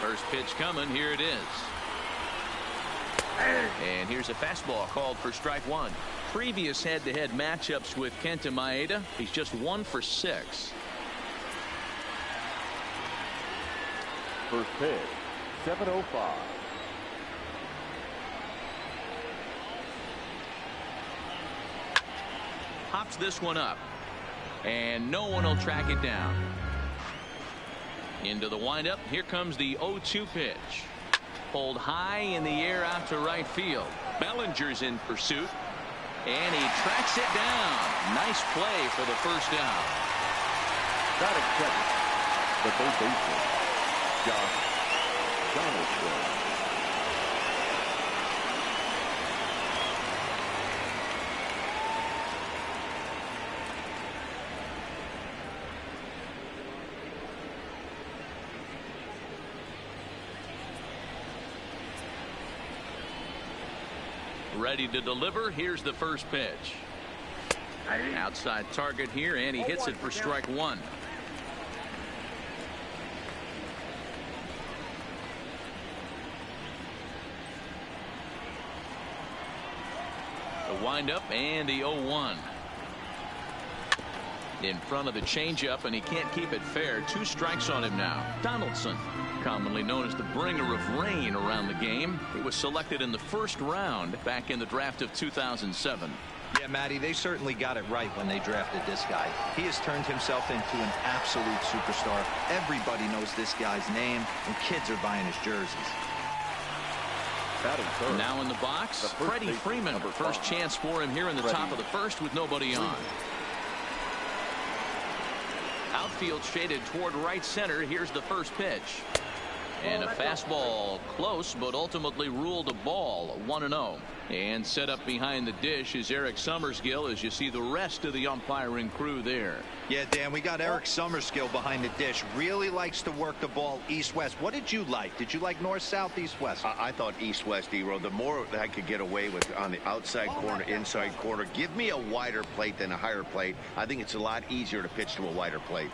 First pitch coming. Here it is. And here's a fastball called for strike one. Previous head-to-head matchups with Kenta Maeda, he's just 1 for 6. First pitch, 7:05. Pops this one up, and no one will track it down. Into the windup. Here comes the 0-2 pitch. Pulled high in the air out to right field. Bellinger's in pursuit, and he tracks it down. Nice play for the first down. Batting second, the third baseman, Donaldson. Ready to deliver. Here's the first pitch. Outside target here, and he hits it for strike one. The windup and the 0-1. In front of the changeup, and he can't keep it fair. 2 strikes on him now. Donaldson, commonly known as the bringer of rain around the game. He was selected in the first round back in the draft of 2007. Yeah, Matty, they certainly got it right when they drafted this guy. He has turned himself into an absolute superstar. Everybody knows this guy's name, and kids are buying his jerseys. Now in the box, Freddie Freeman. First chance for him here in the top of the first with nobody on. Outfield shaded toward right center. Here's the first pitch. And a fastball close, but ultimately ruled a ball. 1-0. And set up behind the dish is Eric Summerskill, as you see the rest of the umpiring crew there. Yeah, Dan, we got Eric Summerskill behind the dish. Really likes to work the ball east-west. What did you like? Did you like north-south, east-west? I thought east-west, E-Row. The more I could get away with on the outside corner, inside corner. Give me a wider plate than a higher plate. I think it's a lot easier to pitch to a wider plate.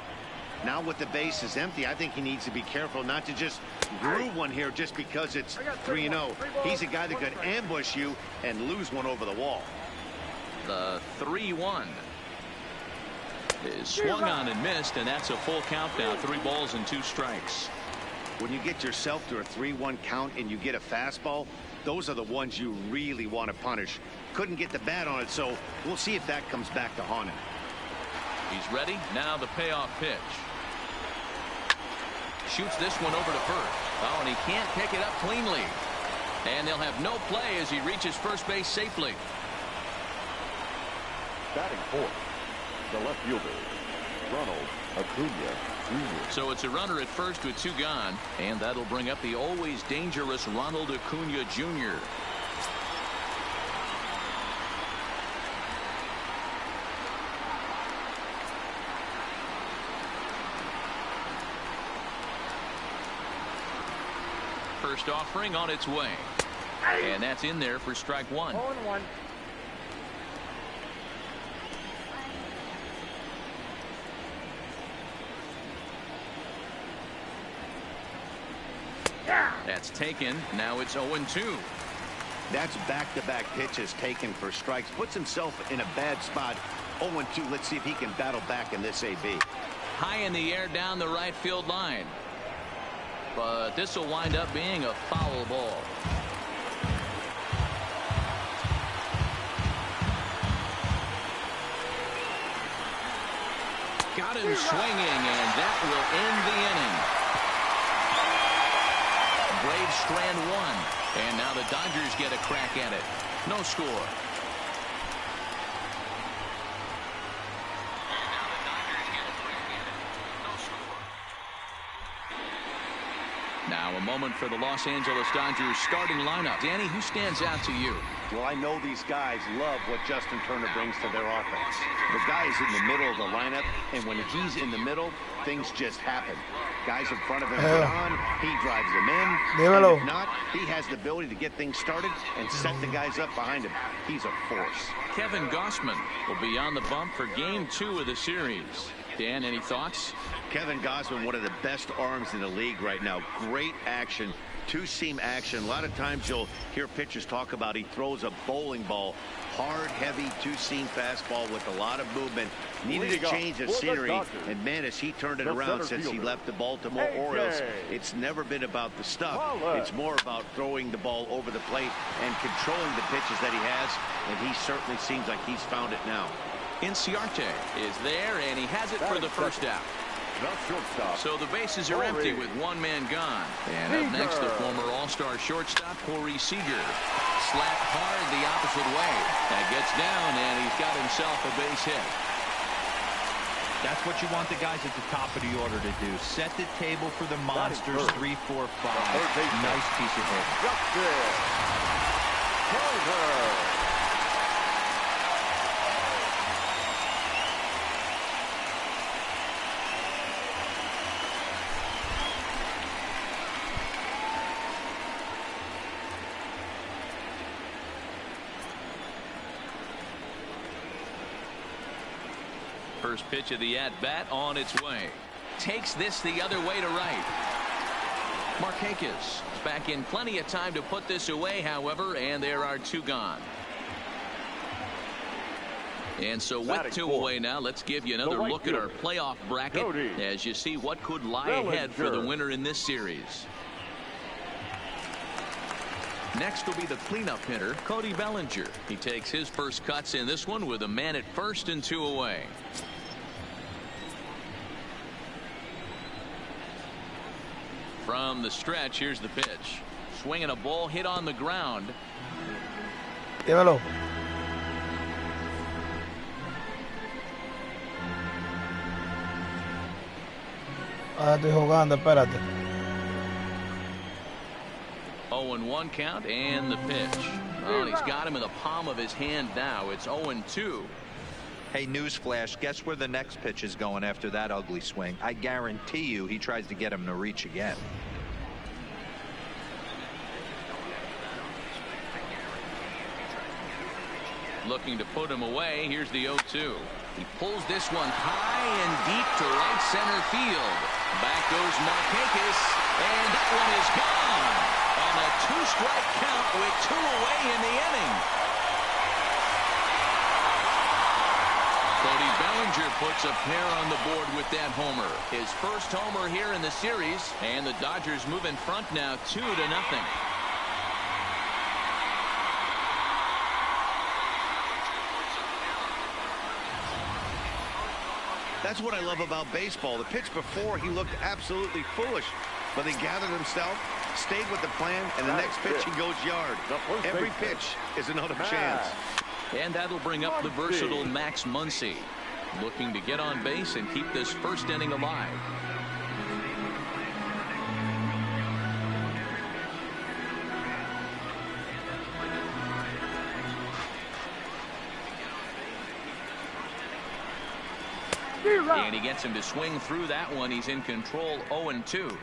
Now with the base is empty, I think he needs to be careful not to just groove one here just because it's 3-0. He's a guy that could ambush you and lose one over the wall. The 3-1 is swung on and missed, and that's a full count now. 3 balls and 2 strikes. When you get yourself to a 3-1 count and you get a fastball, those are the ones you really want to punish. Couldn't get the bat on it, so we'll see if that comes back to haunt him. He's ready. Now the payoff pitch. Shoots this one over to first. Oh, and he can't pick it up cleanly. And they'll have no play as he reaches first base safely. Batting fourth, the left fielder, Ronald Acuna Jr. So it's a runner at first with 2 gone. And that'll bring up the always dangerous Ronald Acuna Jr. First offering on its way. And that's in there for strike 1. 0-1. That's taken. Now it's 0-2. That's back-to-back pitches taken for strikes. Puts himself in a bad spot. 0-2. Let's see if he can battle back in this AB. High in the air down the right field line. But this will wind up being a foul ball. Got him swinging, and that will end the inning. Braves strand 1, and now the Dodgers get a crack at it. No score. Now a moment for the Los Angeles Dodgers starting lineup. Danny, who stands out to you? Well, I know these guys love what Justin Turner brings to their offense. The guy is in the middle of the lineup, and when he's in the middle, things just happen. Guys in front of him get on, he drives them in. And if not, he has the ability to get things started and set the guys up behind him. He's a force. Kevin Gossman will be on the bump for game 2 of the series. Dan, any thoughts? Kevin Gausman, one of the best arms in the league right now. Great action, two-seam action. A lot of times you'll hear pitchers talk about he throws a bowling ball. Hard, heavy, two-seam fastball with a lot of movement. Needed a change of scenery, and man, has he turned it around since he left the Baltimore Orioles. It's never been about the stuff. It's more about throwing the ball over the plate and controlling the pitches that he has, and he certainly seems like he's found it now. Inciarte is there, and he has it for the first out. So the bases are empty with one man gone. And up next, the former All-Star shortstop, Corey Seager. Slapped hard the opposite way. That gets down, and he's got himself a base hit. That's what you want the guys at the top of the order to do. Set the table for the monsters. 3, 4, 5. Nice piece of hit. First pitch of the at-bat on its way. Takes this the other way to right. Markakis back in plenty of time to put this away, however, and there are 2 gone. And so with 2 away now, let's give you another look at our playoff bracket as you see what could lie ahead for the winner in this series. Next will be the cleanup hitter, Cody Bellinger. He takes his first cuts in this one with a man at first and 2 away. From the stretch, here's the pitch. Swinging a ball hit on the ground. Llévalo. Estoy jugando, espérate. 0-1 count and the pitch. Oh, and he's got him in the palm of his hand now. It's 0-2. Hey, newsflash, guess where the next pitch is going after that ugly swing? I guarantee you he tries to get him to reach again. Looking to put him away. Here's the 0-2. He pulls this one high and deep to right center field. Back goes Markakis, and that one is gone on a 2-strike count with 2 away in the inning. Cody Bellinger puts a pair on the board with that homer. His first homer here in the series, and the Dodgers move in front now 2-0. That's what I love about baseball. The pitch before, he looked absolutely foolish, but he gathered himself, stayed with the plan, and the next pitch he goes yard. Every pitch is another chance. And that'll bring up the versatile Max Muncy, looking to get on base and keep this first inning alive. And he gets him to swing through that one. He's in control. 0-2.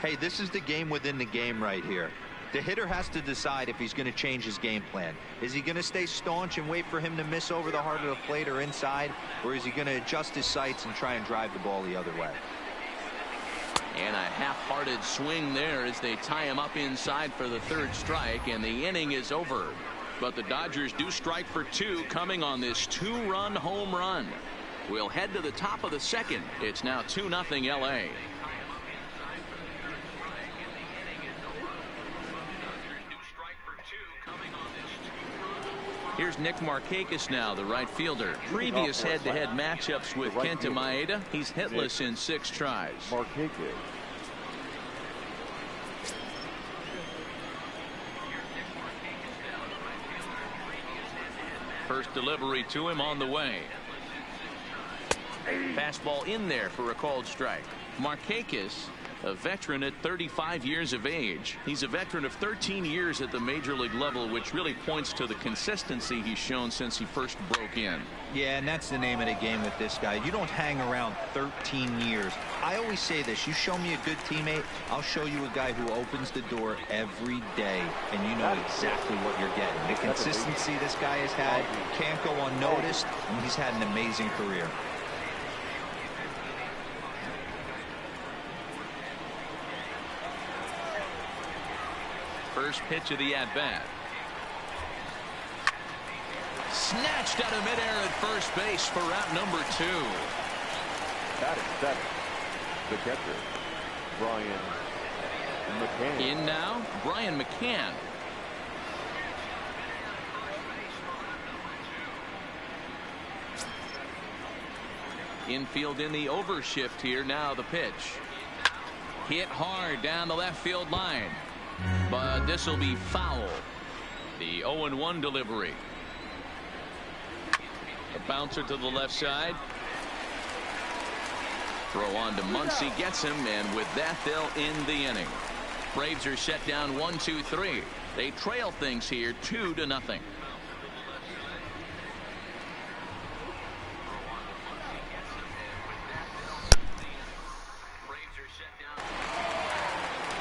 Hey, this is the game within the game right here. The hitter has to decide if he's going to change his game plan. Is he going to stay staunch and wait for him to miss over the heart of the plate or inside, or is he going to adjust his sights and try and drive the ball the other way? And a half-hearted swing there as they tie him up inside for the 3rd strike, and the inning is over. But the Dodgers do strike for 2 coming on this 2-run home run. We'll head to the top of the 2nd. It's now 2-0 L.A. Here's Nick Markakis now, the right fielder. Previous head-to-head matchups with Kenta Maeda. He's hitless in 6 tries. First delivery to him on the way. Fastball in there for a called strike. Markakis, a veteran at 35 years of age. He's a veteran of 13 years at the major league level, which really points to the consistency he's shown since he first broke in. Yeah, and that's the name of the game with this guy. You don't hang around 13 years. I always say this, you show me a good teammate, I'll show you a guy who opens the door every day, and you know exactly what you're getting. The consistency this guy has had can't go unnoticed, and he's had an amazing career. First pitch of the at-bat. Snatched out of midair at first base for route number 2. That is 7. The catcher, Brian McCann. In now, Brian McCann. Infield in the overshift here. Now the pitch. Hit hard down the left field line. But this will be foul. The 0-1 delivery. A bouncer to the left side. Throw on to Muncy, gets him, and with that they'll end the inning. Braves are set down 1-2-3. They trail things here 2-0.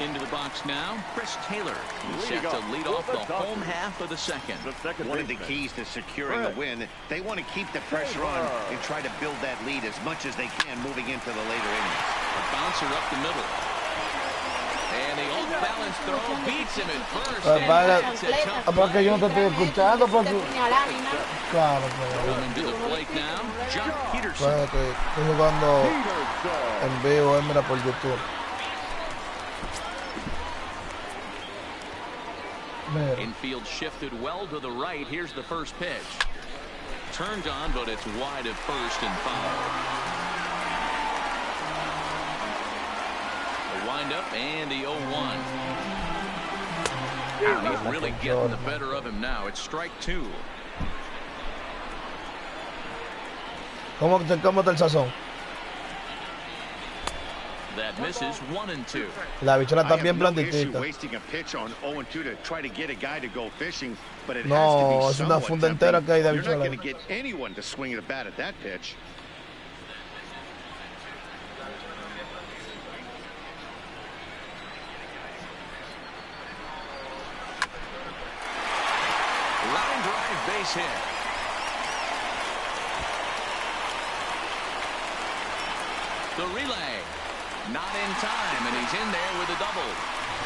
Into the box now, Chris Taylor. He's set to lead off the home half of the second. One of the keys to securing a win, they want to keep the pressure on and try to build that lead as much as they can moving into the later innings. A bouncer up the middle. And the off-balance throw beats him at first. Porque yo no te estoy escuchando. Claro, Coming to the plate now, John Peterson. estoy jugando en vivo, mira, por YouTube. Infield shifted well to the right. Here's the first pitch. Turned on, but it's wide at first and foul. The windup and the 0-1. He's really getting the better of him now. It's strike 2. ¿Cómo está el sazón? That misses 1-2. La bichona está bien blanditita. No, es una funda entera que hay de bichola. You're not going to get anyone to swing at a bat at that pitch. Line drive base hit. The relay. Not in time, and he's in there with a double.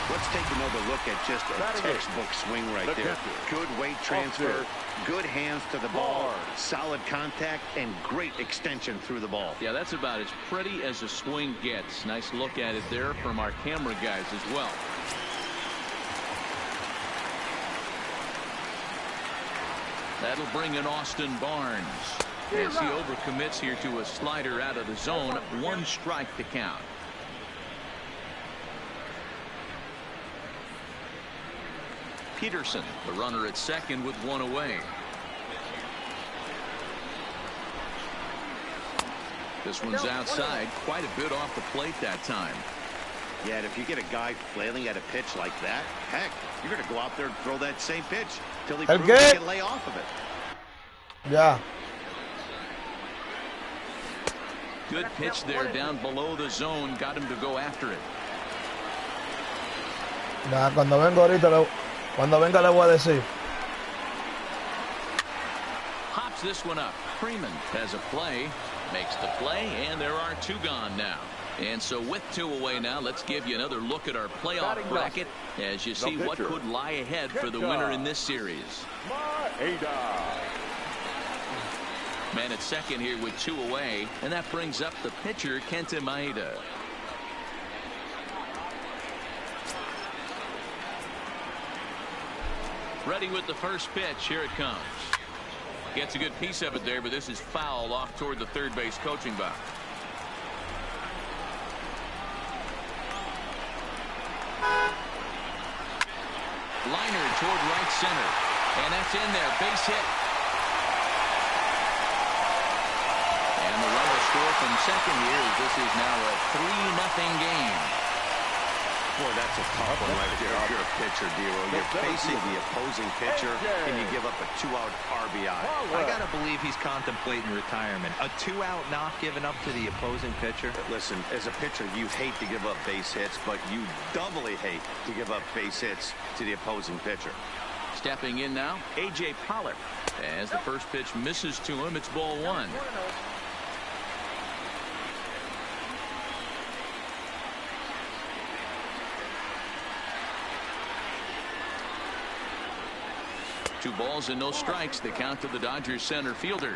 Let's take another look at just a textbook swing right there. Good weight transfer, good hands to the ball, solid contact, and great extension through the ball. Yeah, that's about as pretty as a swing gets. Nice look at it there from our camera guys as well. That'll bring in Austin Barnes as he overcommits here to a slider out of the zone. 1 strike to count. Peterson, the runner at second with 1 away. This one's outside, quite a bit off the plate that time. Yeah, and if you get a guy flailing at a pitch like that, heck, you're going to go out there and throw that same pitch till he proves he can lay off of it. Yeah. Good pitch there down below the zone, got him to go after it. Nah, cuando venga le voy a decir. Hops this one up. Freeman has a play, makes the play, and there are 2 gone now. And so with 2 away now, let's give you another look at our playoff bracket as you see what could lie ahead for the winner in this series. Man at second here with 2 away, and that brings up the pitcher, Kenta Maeda. Ready with the first pitch. Here it comes. Gets a good piece of it there, but this is foul off toward the third base coaching box. Liner toward right center, and that's in there. Base hit. And the runner score from second here as this is now a 3-0 game. Boy, that's a tough one right there. If you're a pitcher, Dero, you're facing the opposing pitcher, and you give up a 2-out RBI. I got to believe he's contemplating retirement. A 2-out not given up to the opposing pitcher. Listen, as a pitcher, you hate to give up base hits, but you doubly hate to give up base hits to the opposing pitcher. Stepping in now, A.J. Pollock. As the first pitch misses to him, it's ball 1. 2 balls and no strikes. The count to the Dodgers center fielder.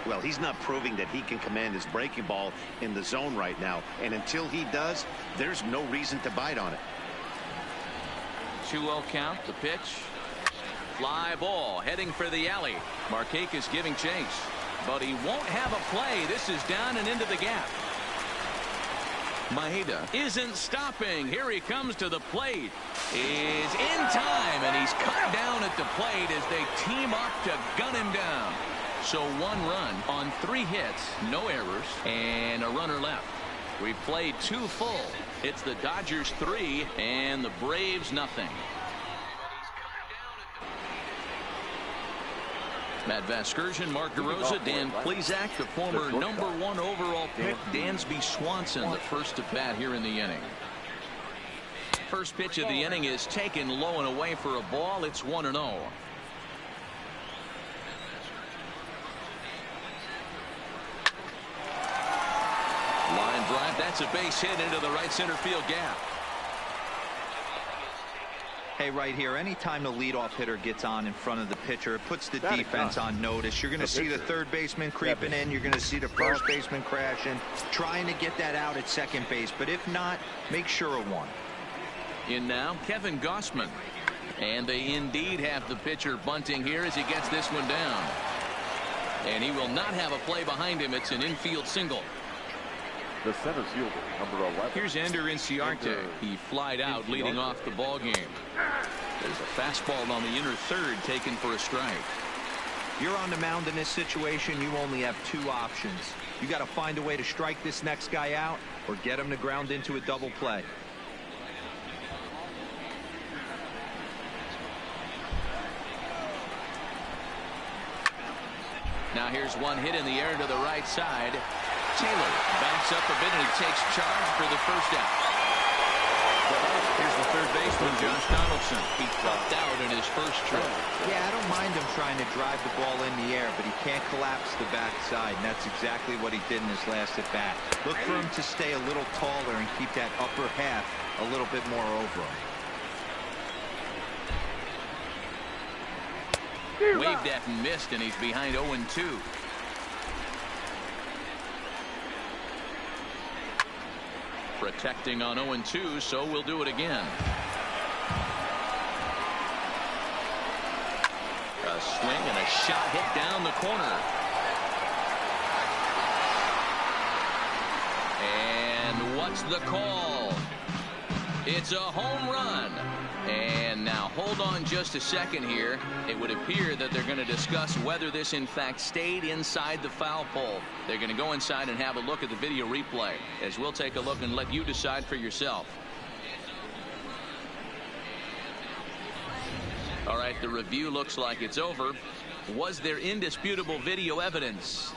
Well, he's not proving that he can command his breaking ball in the zone right now. And until he does, there's no reason to bite on it. 2-0 count. The pitch. Fly ball heading for the alley. Markakis giving chase, but he won't have a play. This is down and into the gap. Maeda isn't stopping. Here he comes to the plate. Is in time, and he's cut down at the plate as they team up to gun him down. So 1 run on 3 hits, no errors, and a runner left. We've played 2 full. It's the Dodgers 3 and the Braves nothing. Matt Vasgersian, Mark DeRosa, Dan Plesac, the former #1 overall pick, Dansby Swanson, the first to bat here in the inning. First pitch of the inning is taken low and away for a ball. It's 1-0. Line drive. That's a base hit into the right center field gap. Hey, right here, anytime the leadoff hitter gets on in front of the pitcher, it puts the defense on notice. You're going to see the third baseman creeping in. You're going to see the first baseman crashing, trying to get that out at second base. But if not, make sure of 1. In now, Kevin Gausman. And they indeed have the pitcher bunting here as he gets this one down. And he will not have a play behind him. It's an infield single. The center fielder, number 11. Here's Ender Inciarte. He flied out leading off the ball game. There's a fastball on the inner third taken for a strike. You're on the mound in this situation. You only have 2 options. You got to find a way to strike this next guy out or get him to ground into a double play. Now here's one hit in the air to the right side. Taylor backs up a bit and he takes charge for the first out. Here's the third baseman, Josh Donaldson. He popped out in his first trip. Yeah, I don't mind him trying to drive the ball in the air, but he can't collapse the backside, and that's exactly what he did in his last at bat. Look for him to stay a little taller and keep that upper half a little bit more over him. Waved at and missed, and he's behind 0-2. Protecting on 0-2, so we'll do it again. A swing and a shot hit down the corner. And what's the call? It's a home run. And now hold on just a second here. It would appear that they're going to discuss whether this in fact stayed inside the foul pole. They're going to go inside and have a look at the video replay, as we'll take a look and let you decide for yourself. All right, the review looks like it's over. Was there indisputable video evidence?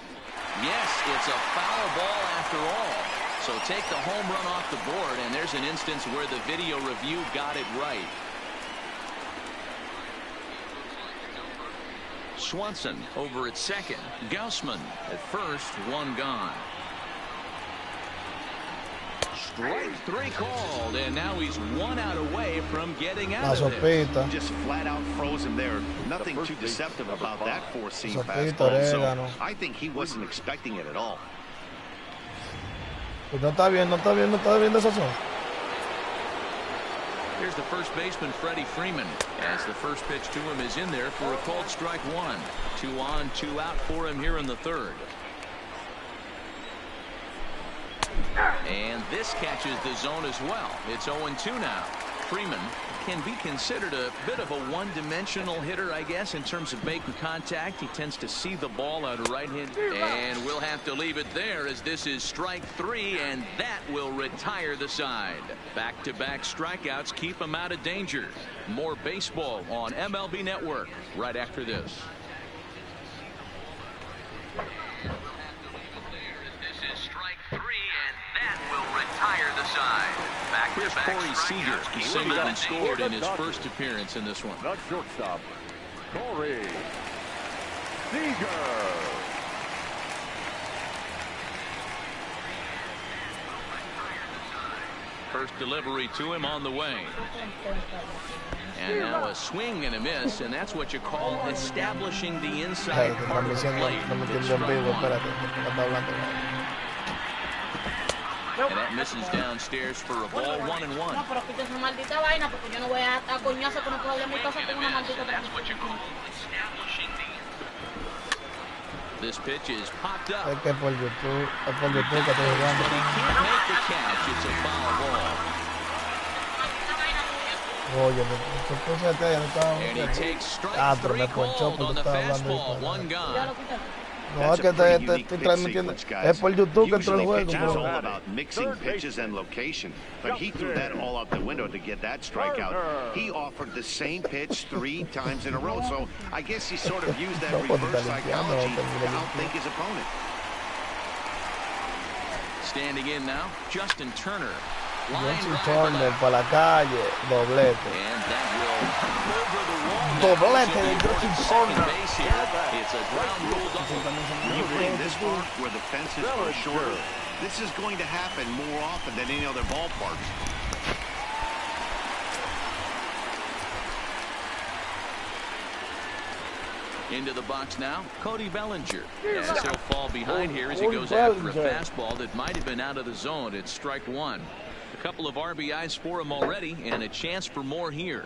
Yes, it's a foul ball after all. So take the home run off the board, and there's an instance where the video review got it right. Swanson over at second. Gausman at first, 1 gone. Strike 3 called, and now he's 1 out away from getting out of it. Just flat out froze him there. Nothing too deceptive about that 4-seam fastball. So I think he wasn't expecting it at all. No está viendo esa zona. Here's the first baseman, Freddie Freeman, as the first pitch to him is in there for a called strike 1. 2 on, 2 out for him here in the third. And this catches the zone as well. It's 0-2 now. Freeman can be considered a bit of a one-dimensional hitter, I guess, in terms of making contact. He tends to see the ball out of right hand. And we'll have to leave it there, as this is strike 3, and that will retire the side. Back-to-back strikeouts keep him out of danger. More baseball on MLB Network right after this. Here's Corey Seager. He singled and scored in his first appearance in this one. The shortstop, Corey Seager. First delivery to him on the way. And now a swing and a miss, and that's what you call establishing the inside part of the plate. And that misses downstairs for a ball 1-1. No, pero quita esa maldita vaina porque yo no voy a coñazo con un problema muy cosa con una maldita. That's what you call establishing the. This pitch is popped up. Es que por YouTube, que estoy But he jugando. can't make the catch. It's a foul ball. Oye, se puso acá, ya no estaba. And he takes strike Pero me 3 ponchó called porque on the estaba hablando fastball. de One gone. No, es que estoy transmitiendo. Es por YouTube que entró el juego. It's all about mixing pitches and location. But he threw that all out the window to get that strikeout. He offered the same pitch 3 times in a row. So I guess he sort of used that reverse psychology to outthink his opponent. Standing in now, Justin Turner. Justin Turner para la calle, doblete. And that will over the wall. Doblete de Justin Turner. Base here. It's a ground rule double. When you bring this far where the fences are shorter, this is going to happen more often than any other ballpark. Into the box now, Cody Bellinger. As he'll fall behind here as he goes after a fastball that might have been out of the zone. It's strike 1. A couple of RBIs for him already, and a chance for more here.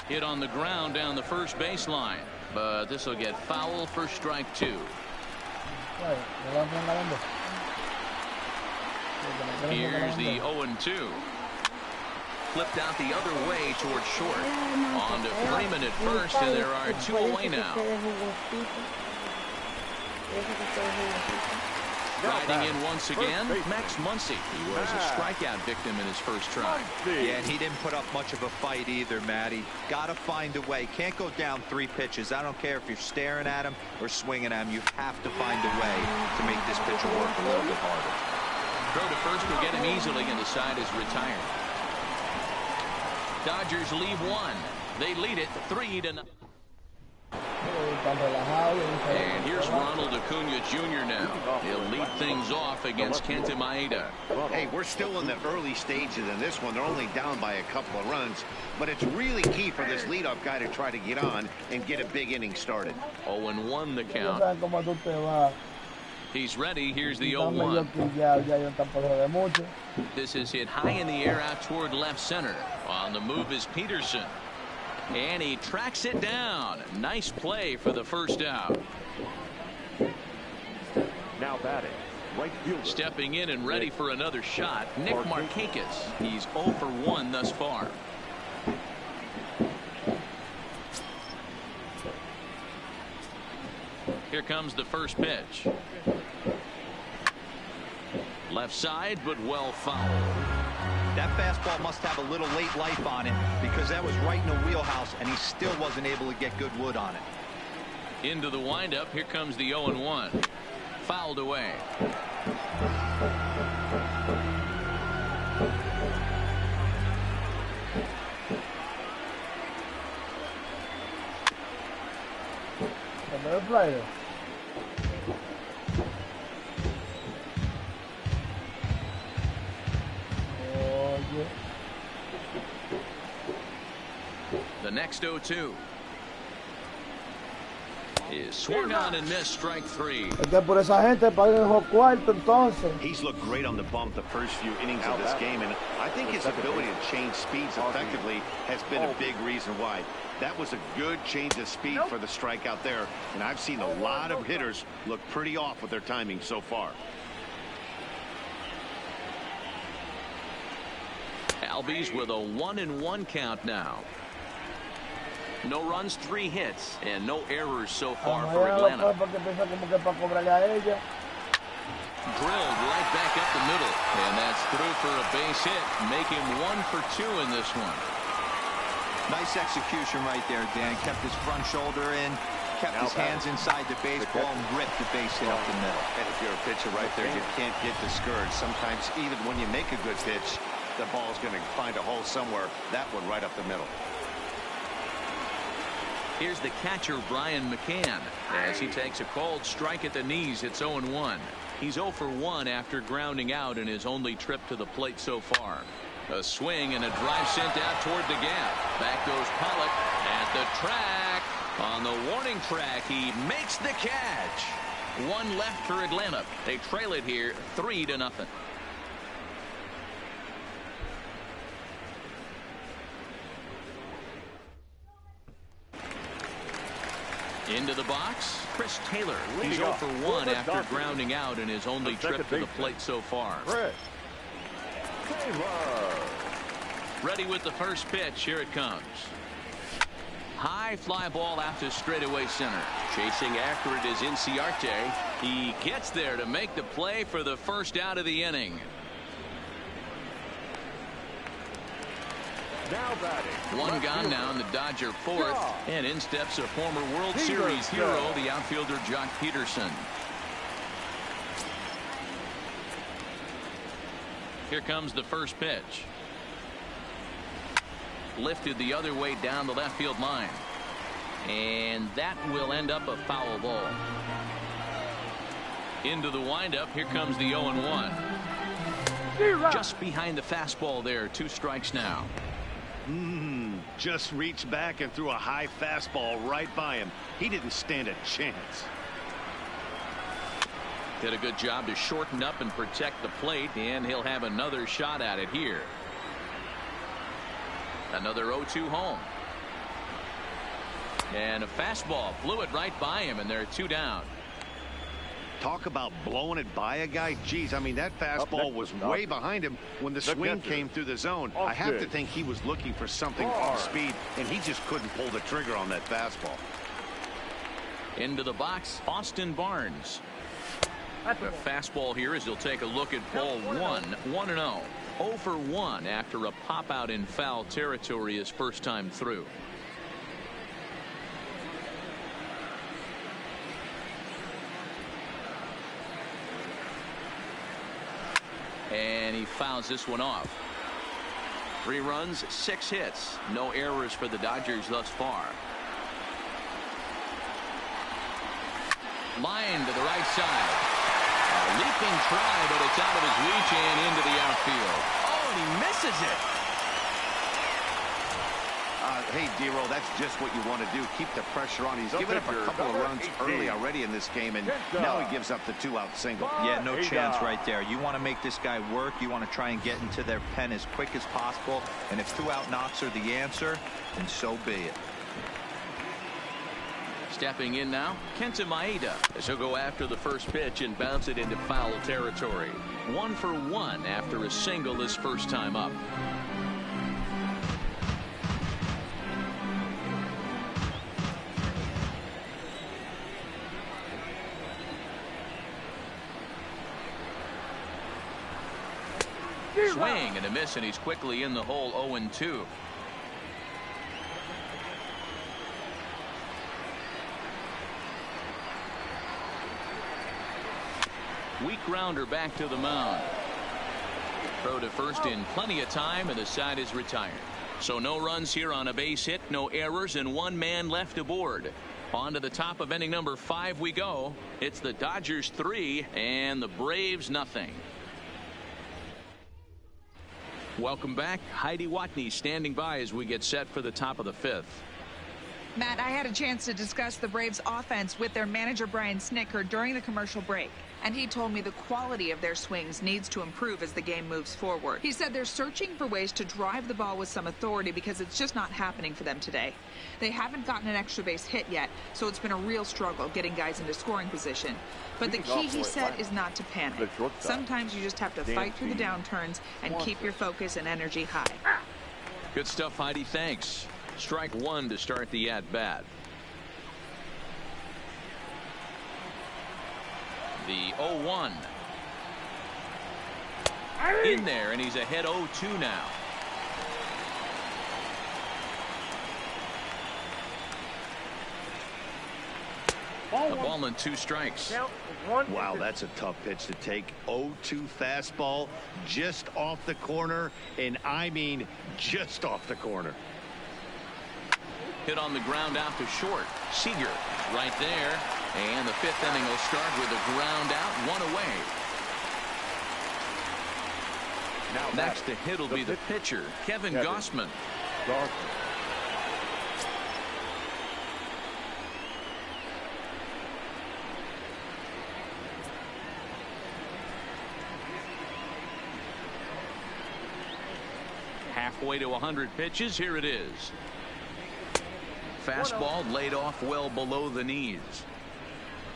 Hit on the ground down the first baseline, but this will get foul for strike 2. Here's the 0-2. Flipped out the other way towards short. On to Freeman at first, and there are 2 away now. Riding in once again, Max Muncy. He was a strikeout victim in his first try. Yeah, and he didn't put up much of a fight either, Matty. Got to find a way. Can't go down 3 pitches. I don't care if you're staring at him or swinging at him. You have to find a way to make this pitcher work a little bit harder. Throw to first will get him easily, and the side is retired. Dodgers leave 1. They lead it 3-0. And here's Ronald Acuna Jr. now. He'll lead things off against Kenta Maeda. Hey, we're still in the early stages in this one. They're only down by a couple of runs, but it's really key for this leadoff guy to try to get on and get a big inning started. 0-1 the count. He's ready. Here's the 0-1. This is hit high in the air out toward left center. On the move is Peterson. And he tracks it down. Nice play for the first out. Now batting, right fielder. Stepping in and ready for another shot, Nick Markakis. He's 0 for 1 thus far. Here comes the first pitch. Left side, but well fouled. That fastball must have a little late life on it because that was right in the wheelhouse, and he still wasn't able to get good wood on it. Into the windup. Here comes the 0-1. Fouled away. The next 0-2 is swung on and missed, strike 3. Por esa gente paguen el cuarto entonces. He's looked great on the bump the first few innings of this game, and I think his ability to change speeds effectively has been a big reason why. That was a good change of speed for the strikeout there, and I've seen a lot of hitters look pretty off with their timing so far. Albies with a 1-1 count now. No runs, 3 hits, and no errors so far for Atlanta. Drilled right back up the middle, and that's through for a base hit. Make him 1 for 2 in this one. Nice execution right there, Dan. Kept his front shoulder in, kept his hands inside the baseball, and ripped the base hit up the middle. And if you're a pitcher right there, you can't get discouraged. Sometimes even when you make a good pitch, the ball's going to find a hole somewhere. That one right up the middle. Here's the catcher, Brian McCann, as he takes a called strike at the knees. It's 0-1. He's 0 for 1 after grounding out in his only trip to the plate so far. A swing and a drive sent out toward the gap. Back goes Pollock at the track. On the warning track, he makes the catch. One left for Atlanta. They trail it here 3-0. Into the box, Chris Taylor. He's 0 for 1 after grounding out in his only trip to the plate so far. Ready with the first pitch. Here it comes. High fly ball out to straightaway center. Chasing after it is Inciarte. He gets there to make the play for the first out of the inning. One gone now in the Dodger fourth, and in steps a former World Series hero, the outfielder Jock Peterson. Here comes the first pitch. Lifted the other way down the left field line, and that will end up a foul ball. Into the windup. Here comes the 0-1. Just behind the fastball there. 2 strikes now. Just reached back and threw a high fastball right by him. He didn't stand a chance. Did a good job to shorten up and protect the plate, and he'll have another shot at it here. Another 0-2 home. And a fastball flew it right by him, and they're 2 down. Talk about blowing it by a guy. Geez, I mean, that fastball was way behind him when the swing came through the zone. I have to think he was looking for something off speed, and he just couldn't pull the trigger on that fastball. Into the box, Austin Barnes. The fastball here as he'll take a look at ball 1. 1-0. 0 for 1 after a pop out in foul territory his first time through. And he fouls this one off. 3 runs, 6 hits. No errors for the Dodgers thus far. Line to the right side. A leaping try, but it's out of his reach and into the outfield. Oh, and he misses it. Hey, D-Roll, that's just what you want to do. Keep the pressure on. He's given up a couple of runs early already in this game, and now he gives up the 2-out single. Yeah, no chance right there. You want to make this guy work. You want to try and get into their pen as quick as possible. And if 2-out knocks are the answer, then so be it. Stepping in now, Kenta Maeda, as he'll go after the first pitch and bounce it into foul territory. 1 for 1 after a single his first time up. Swing and a miss, and he's quickly in the hole. 0-2. Weak grounder back to the mound. Throw to first in plenty of time, and the side is retired. So no runs here on a base hit, no errors, and 1 man left aboard. On to the top of inning number 5 we go. It's the Dodgers 3 and the Braves nothing. Welcome back. Heidi Watney standing by as we get set for the top of the 5th. Matt, I had a chance to discuss the Braves offense with their manager Brian Snitker during the commercial break, and he told me the quality of their swings needs to improve as the game moves forward. He said they're searching for ways to drive the ball with some authority because it's just not happening for them today. They haven't gotten an extra base hit yet, so it's been a real struggle getting guys into scoring position. But the key, he said, is not to panic. Sometimes you just have to fight through the downturns and keep your focus and energy high. Good stuff, Heidi. Thanks. Strike 1 to start the at-bat. The 0-1. In there, and he's ahead 0-2 now. A ball and 2 strikes. Wow, that's a tough pitch to take. 0-2 fastball just off the corner, and I mean just off the corner. Hit on the ground out to short. Seager right there. And the fifth inning will start with a ground out, one away. Now next to hit will be the pitcher, Kevin Gausman. Halfway to 100 pitches. Here it is. Fastball laid off well below the knees.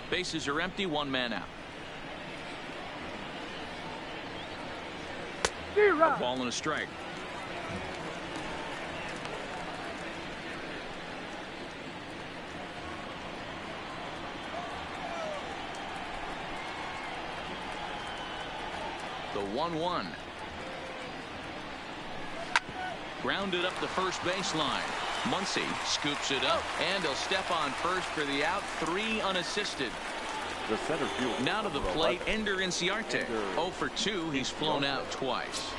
Bases are empty, one man out. A ball and a strike. The 1-1. Grounded up the first baseline. Muncy scoops it up, and he'll step on first for the out. 3 unassisted. The center field. Now to the plate, Ender Inciarte. 0 for 2. He's flown out twice.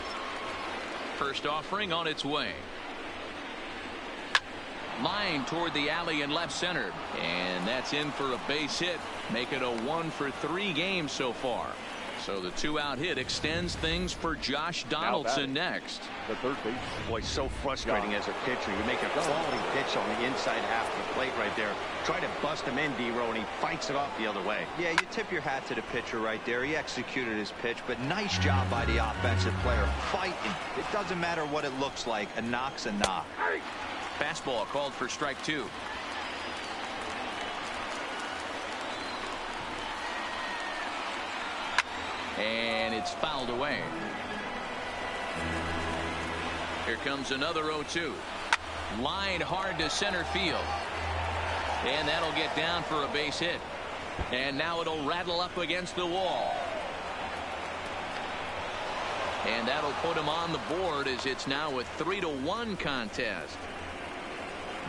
First offering on its way. Line toward the alley in left center, and that's in for a base hit. Make it a 1 for 3 games so far. So the 2-out hit extends things for Josh Donaldson next. The third base. Boy, so frustrating as a pitcher. You make a quality pitch on the inside half of the plate right there. Try to bust him in, D-Row, and he fights it off the other way. Yeah, you tip your hat to the pitcher right there. He executed his pitch, but nice job by the offensive player. Fighting. It doesn't matter what it looks like. A knock's a knock. Fastball called for strike 2. And it's fouled away. Here comes another 0-2. Line hard to center field. And that'll get down for a base hit. And now it'll rattle up against the wall. And that'll put him on the board as it's now a 3-1 contest.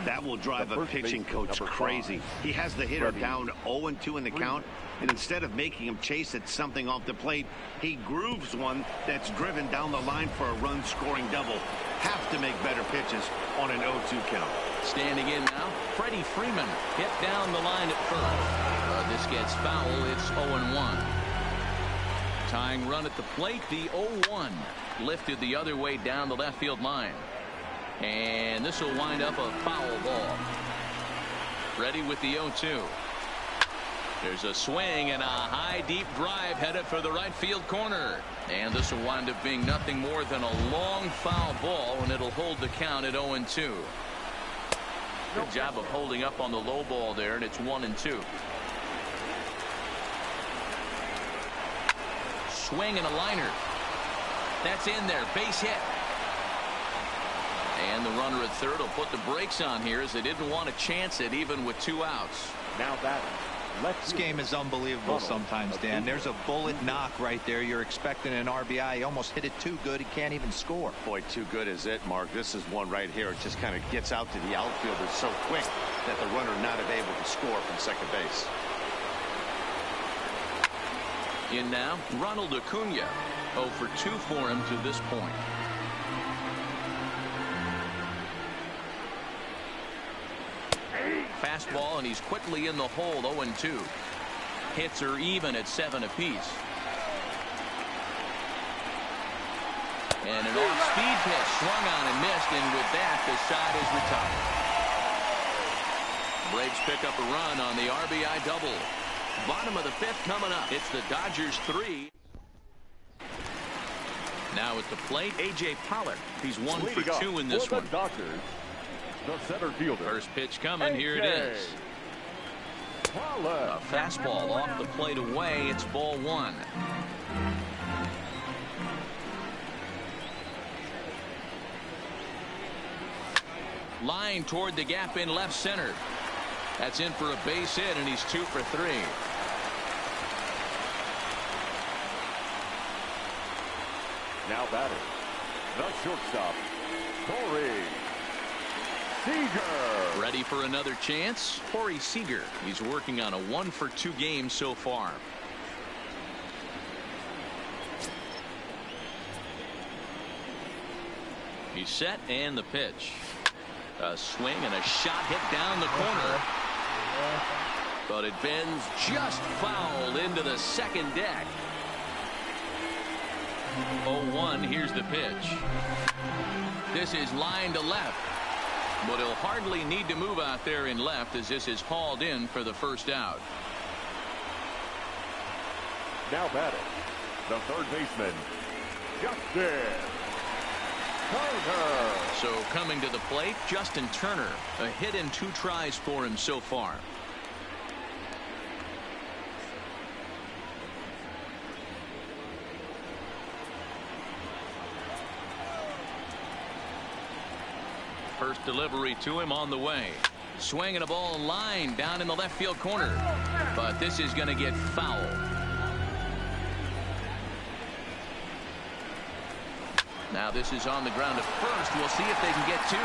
That will drive a pitching coach crazy. He has the hitter down 0-2 in the count, and instead of making him chase at something off the plate, he grooves one that's driven down the line for a run-scoring double. Have to make better pitches on an 0-2 count. Standing in now, Freddie Freeman hit down the line at first. This gets foul. It's 0-1. Tying run at the plate, the 0-1. Lifted the other way down the left field line. And this will wind up a foul ball. Ready with the 0-2. There's a swing and a high deep drive headed for the right field corner. And this will wind up being nothing more than a long foul ball, and it'll hold the count at 0-2. Good job of holding up on the low ball there, and it's 1-2. Swing and a liner. That's in there. Base hit. And the runner at third will put the brakes on here as they didn't want to chance it even with 2 outs. Now that this game is unbelievable sometimes, Dan. There's a bullet knock right there. You're expecting an RBI. He almost hit it too good. He can't even score. Boy, too good is it, Mark. This is one right here. It just kind of gets out to the outfielder so quick that the runner not able to score from second base. In now, Ronald Acuna. 0 for 2 for him to this point. Fastball, and he's quickly in the hole. 0-2. Hits are even at 7 apiece. And an off-speed pitch swung on and missed, and with that, the shot is retired. Braves pick up a run on the RBI double. Bottom of the 5th coming up. It's the Dodgers 3. Now at the plate, A.J. Pollock. He's 1 for 2 in this one. Dodgers, the center fielder. First pitch coming. Here it is. A fastball off the plate away. It's ball 1. Line toward the gap in left center. That's in for a base hit, and he's 2 for 3. Now batting, the shortstop, Corey Seager. Ready for another chance? Corey Seager. He's working on a 1 for 2 game so far. He's set, and the pitch. A swing and a shot hit down the corner. But it bends just foul into the second deck. 0-1, here's the pitch. This is line to left. But he'll hardly need to move out there in left as this is hauled in for the first out. Now batting, the third baseman, Justin Turner. So coming to the plate, Justin Turner. A hit in 2 tries for him so far. First delivery to him on the way. Swinging a ball line down in the left field corner. But this is going to get foul. Now this is on the ground at first. We'll see if they can get 2.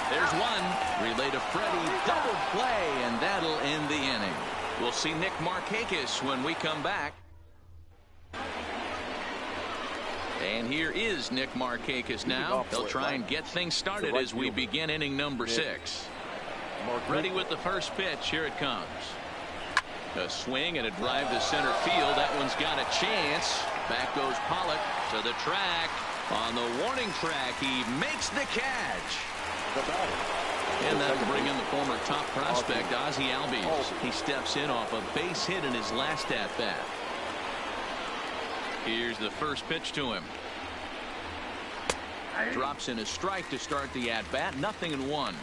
There's one. Relay to Freddie. Double play, and that'll end the inning. We'll see Nick Markakis when we come back. And here is Nick Markakis now. He'll try and get things started as we begin inning number 6. Ready with the first pitch. Here it comes. A swing and a drive to center field. That one's got a chance. Back goes Pollock to the track. On the warning track, he makes the catch. And that'll bring in the former top prospect, Ozzie Albies. He steps in off a base hit in his last at-bat. Here's the first pitch to him. Drops in a strike to start the at-bat. 0-1.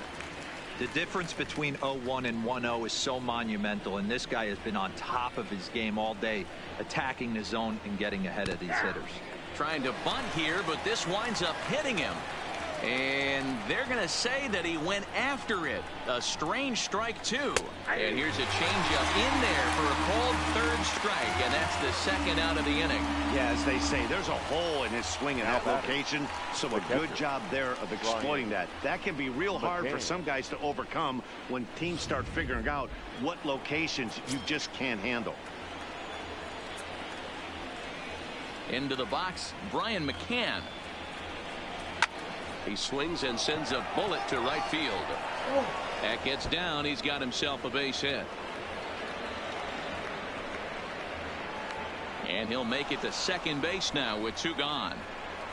The difference between 0-1 and 1-0 is so monumental, and this guy has been on top of his game all day, attacking the zone and getting ahead of these hitters. Trying to bunt here, but this winds up hitting him. And they're going to say that he went after it. A strange strike, too. And here's a changeup in there for a called third strike, and that's the second out of the inning. Yeah, as they say, there's a hole in his swing in that location, so a good job there of exploiting that. That can be real hard for some guys to overcome when teams start figuring out what locations you just can't handle. Into the box, Brian McCann. He swings and sends a bullet to right field. That gets down. He's got himself a base hit. And he'll make it to second base now with 2 gone.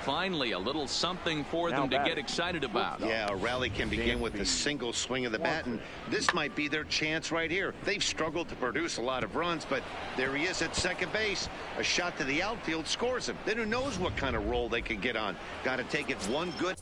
Finally, a little something for them to get excited about. Yeah, a rally can begin with a single swing of the bat, and this might be their chance right here. They've struggled to produce a lot of runs, but there he is at second base. A shot to the outfield scores him. Then who knows what kind of roll they can get on. Got to take it one good.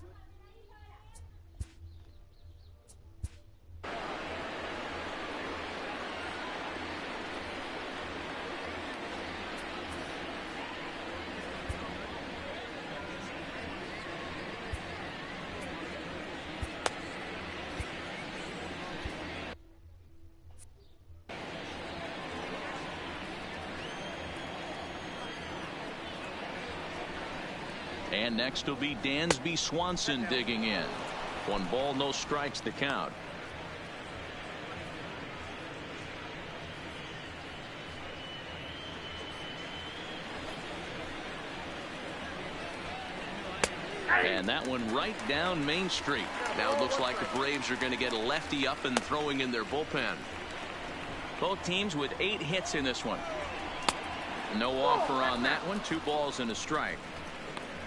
And next will be Dansby Swanson digging in. 1 ball, no strikes the count. And that one right down Main Street. Now it looks like the Braves are going to get a lefty up and throwing in their bullpen. Both teams with 8 hits in this one. No offer on that one. 2 balls and a strike.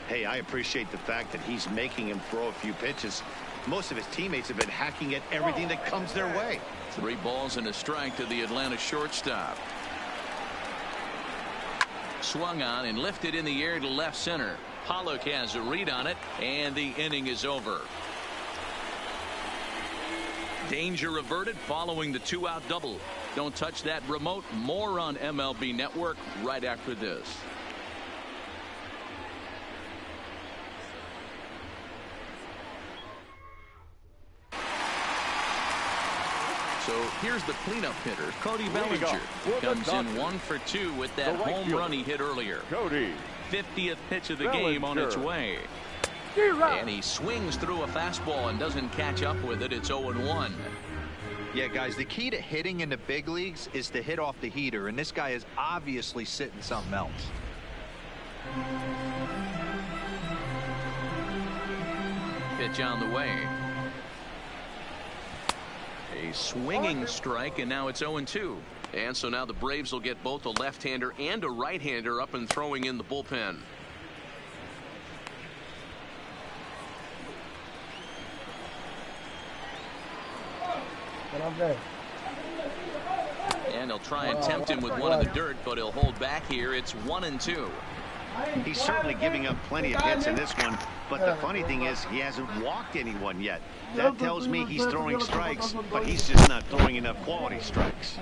Hey, I appreciate the fact that he's making him throw a few pitches. Most of his teammates have been hacking at everything that comes their way. 3 balls and a strike to the Atlanta shortstop. Swung on and lifted in the air to left center. Pollock has a read on it, and the inning is over. Danger averted following the 2-out double. Don't touch that remote. More on MLB Network right after this. So here's the cleanup hitter, Cody Bellinger. Comes in 1 for 2 with that home run he hit earlier. Cody. 50th pitch of the game on its way. And he swings through a fastball and doesn't catch up with it. It's 0-1. Yeah, guys, the key to hitting in the big leagues is to hit off the heater, and this guy is obviously sitting something else. Pitch on the way. A swinging strike, and now it's 0-2. And so now the Braves will get both a left-hander and a right-hander up and throwing in the bullpen. And he'll try and tempt him with one in the dirt, but he'll hold back here. It's 1-2. He's certainly giving up plenty of hits in this one, but the funny thing is he hasn't walked anyone yet. That tells me he's throwing strikes, but he's just not throwing enough quality strikes.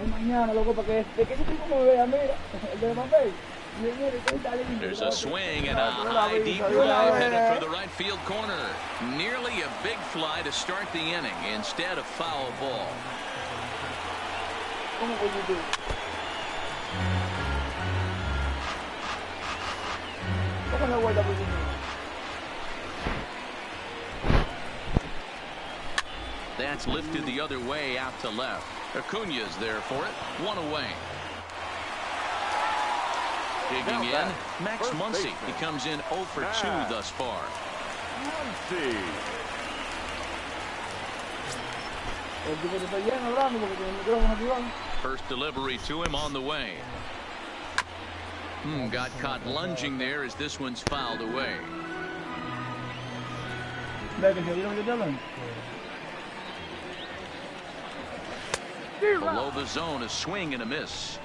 There's a swing and a high deep drive headed for the right field corner. Nearly a big fly to start the inning. Instead, a foul ball. That's lifted the other way out to left. Acuña's there for it. One away. Digging in, Max Muncy. He comes in 0 for 2 thus far. First delivery to him on the way. Got caught lunging there as this one's fouled away. Below the zone, a swing and a miss.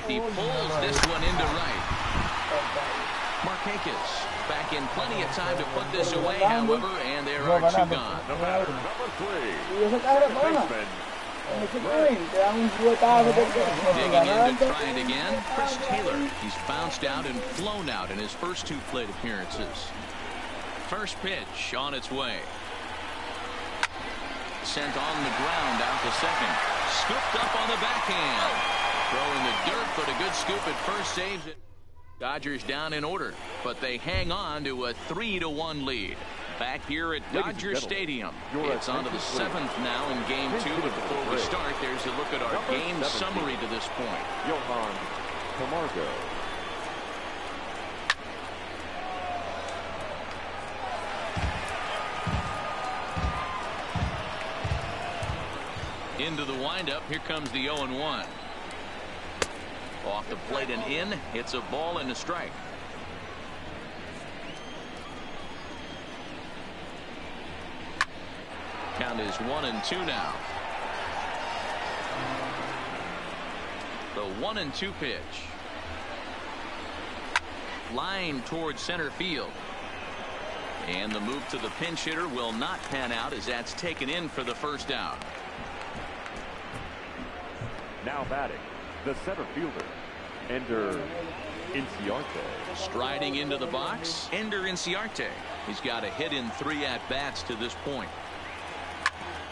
He pulls this one into right. Marquez back in plenty of time to put this away, however, and there are 2 gone. Number 3. Digging in to try it again, Chris Taylor. He's bounced out and flown out in his first 2 plate appearances. First pitch on its way. Sent on the ground out to second. Scooped up on the backhand. Throwing the dirt, but a good scoop at first saves it. Dodgers down in order, but they hang on to a 3-1 lead. Back here at Dodger Stadium. It's on to the 7th now in Game 2, but before we start, there's a look at our game summary to this point. Johan Camargo. Into the windup, here comes the 0-1. Off the plate and in, it's a ball and a strike. Count is 1-2 now. The 1-2 pitch. Line towards center field. And the move to the pinch hitter will not pan out as that's taken in for the first out. Now batting, the center fielder, Ender Inciarte. Striding into the box, Ender Inciarte. He's got a hit in 3 at-bats to this point.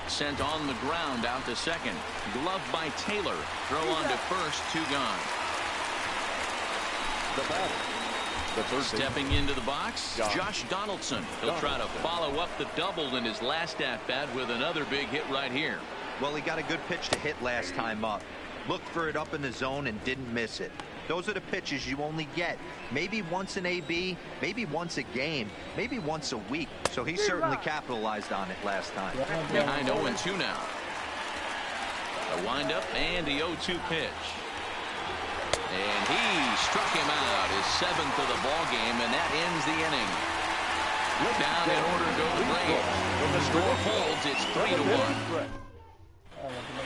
Sent on the ground out to second. Glove by Taylor. Throw on to first. 2 gone. The batter, the third stepping into the box, Josh Donaldson. He'll try to follow up the double in his last at-bat with another big hit right here. Well, he got a good pitch to hit last time up. Looked for it up in the zone and didn't miss it. Those are the pitches you only get maybe once in AB, maybe once a game, maybe once a week. So he certainly capitalized on it last time. Behind 0-2 now. A windup and the 0-2 pitch. And he struck him out, his 7th of the ball game, and that ends the inning. Down in order goes Braves. The score holds, it's 3-1.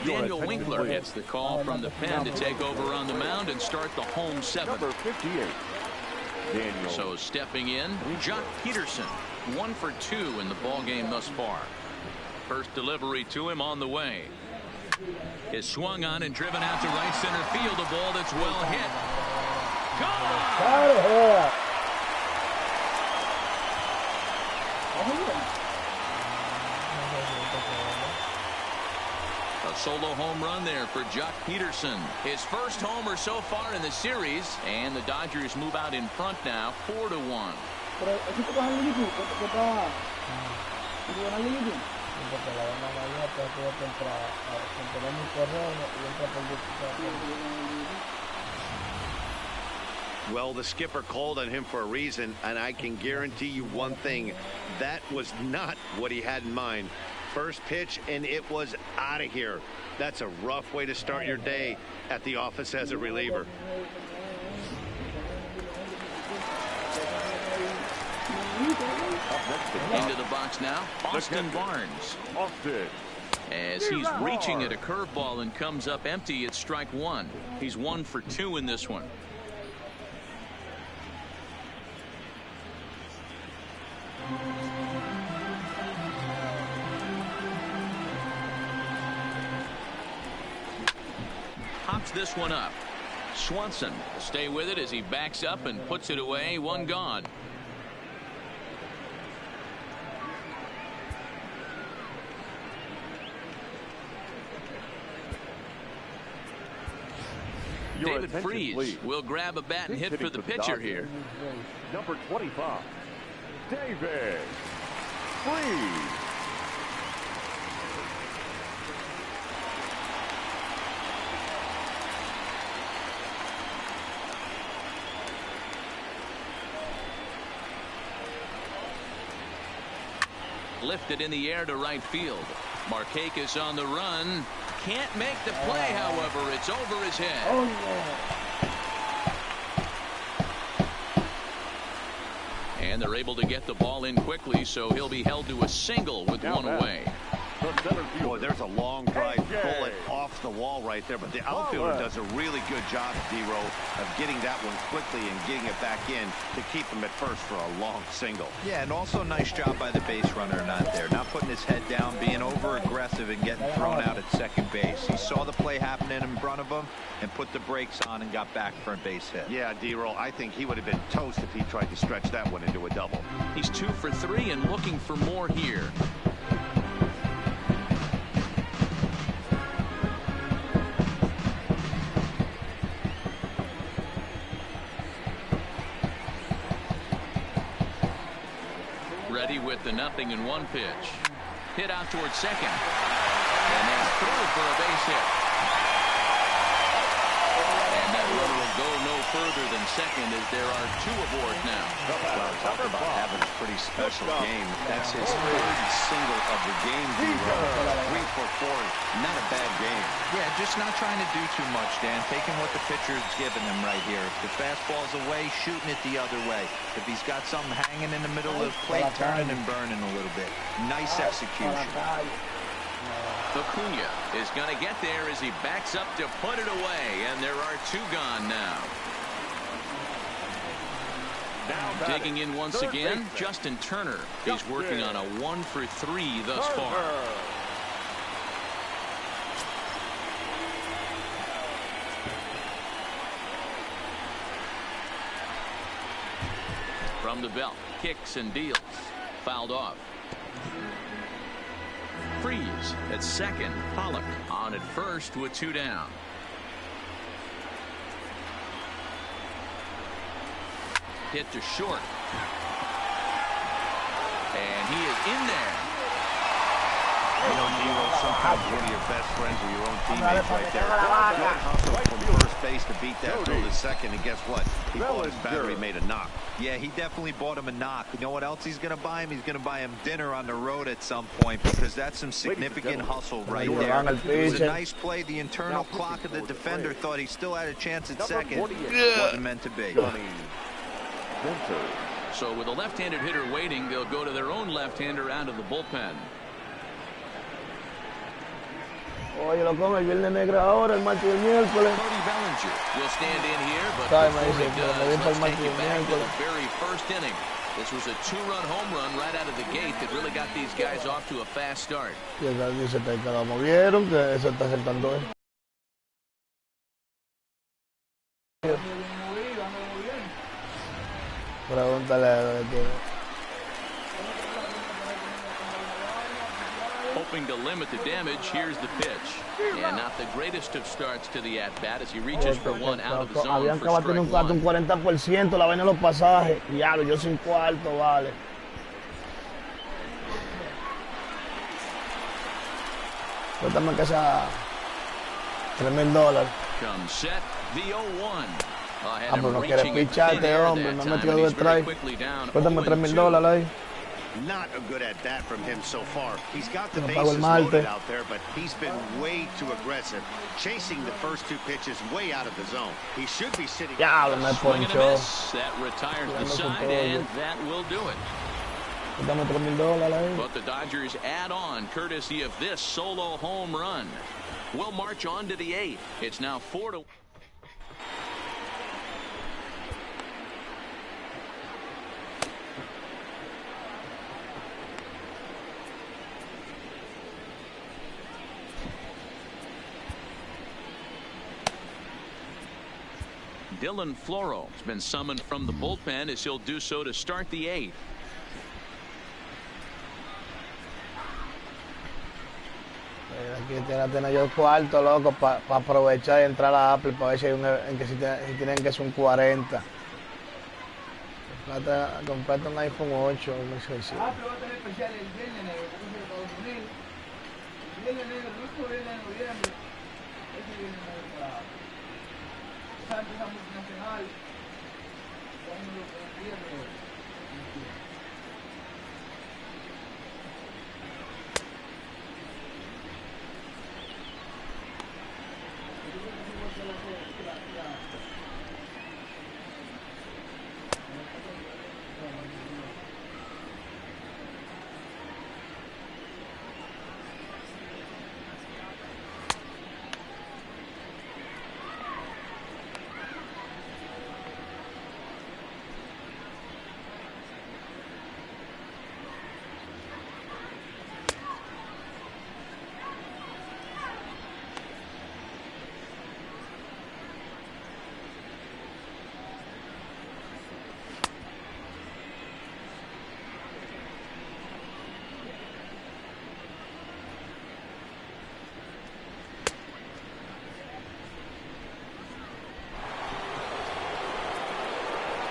Daniel Winkler hits the call from the pen to take over on the mound and start the home 7th. Number 58. Daniel. So stepping in, Jock Peterson, 1 for 2 in the ball game thus far. First delivery to him on the way. Is swung on and driven out to right center field. A ball that's well hit. Gone! A solo home run there for Jock Peterson. His first homer so far in the series, and the Dodgers move out in front now, 4-1. Well, the skipper called on him for a reason, and I can guarantee you one thing. That was not what he had in mind. First pitch, and it was out of here. That's a rough way to start your day at the office as a reliever. Into the box now, Austin Barnes. As he's reaching at a curveball and comes up empty, it's strike one. He's 1 for 2 in this one. Hops this one up. Swanson will stay with it as he backs up and puts it away. One gone. David Freese will grab a bat and hit for the pitcher here. Number 25, David Freese. Lifted in the air to right field. Markakis on the run. Can't make the play, however. It's over his head. Oh, yeah. And they're able to get the ball in quickly, so he'll be held to a single with one away. Boy, there's a long drive bullet off the wall right there, but the outfielder does a really good job, D-Row, of getting that one quickly and getting it back in to keep him at first for a long single. Yeah, and also nice job by the base runner not there, not putting his head down, being over aggressive and getting thrown out at second base. He saw the play happening in front of him and put the brakes on and got back for a base hit. Yeah, D-Row, I think he would have been toast if he tried to stretch that one into a double. He's 2 for 3 and looking for more here. With the 0-1 pitch. Hit out towards second. And then through for a base hit. And that runner will go no further than second as there are 2 aboard now. Well, talk about having a pretty special game. That's his 3rd single of the game, D-Row. 3 for 4. Not a bad game. Yeah, just not trying to do too much, Dan. Taking what the pitcher's giving him right here. If the fastball's away, shooting it the other way. If he's got something hanging in the middle of the plate, turning and burning a little bit. Nice execution. Acuna is going to get there as he backs up to put it away, and there are 2 gone now. Digging in once again, Justin Turner. He's working on a 1 for 3 thus far. From the belt, kicks and deals. Fouled off. Freeze at second. Pollock on at first with 2 down. Hit to short. And he is in there. You know, D-Row, sometimes one of your best friends are your own teammates right there. Good hustle from first base to beat that throw to second, and guess what? He bought his battery, made a knock. Yeah, he definitely bought him a knock. You know what else he's going to buy him? He's going to buy him dinner on the road at some point, because that's some significant hustle right there. It was a nice play. The internal clock of the defender thought he still had a chance at second. Wasn't meant to be. So with a left-handed hitter waiting, they'll go to their own left-hander out of the bullpen. Oye, lo come el viernes negro ahora, el martes y el miércoles. Cody Bellinger will stand in here, but before he does, let's take you back to the very first inning. This was a 2-run home run right out of the gate that really got these guys off to a fast start. Y el dice que lo movieron, que se está acercando él. Pregúntale a Hoping to limit the damage, here's the pitch. And not the greatest of starts to the at-bat as he reaches for one out of the zone Habían for acabado de strike tener un 40%, la vaina de los pasajes. Diablo, yo sin cuarto, vale. Cuéntame que sea $3,000. Comes set, the 0-1. Ah, pero no quiere picharte, hombre. Me ha metido de strike. Cuéntame $3,000 ahí. Not good at that from him so far. He's got the No pago el bases malte. loaded out there, but he's been way too aggressive, chasing the first two pitches way out of the zone. He should be sitting. Diablo, me Swing and a ponchó. miss. That retires the side, and that will do it. Cuéntame $3,000 ahí. But the Dodgers add on courtesy of this solo home run. We'll march on to the 8th. It's now 4-1. Dylan Floro has been summoned from the bullpen as he'll do so to start the 8th. Aquí tiene yo cuarto, loco, para aprovechar y entrar a Apple para ver si hay si tienen que ser un 40. Comprate un iPhone 8 o 1600. Apple va a tener especial el viernes negro, porque es de Estados Unidos. El viernes negro, el último viernes de noviembre, ese viernes negro para Apple. Esa empresa multinacional, cuando lo viernes.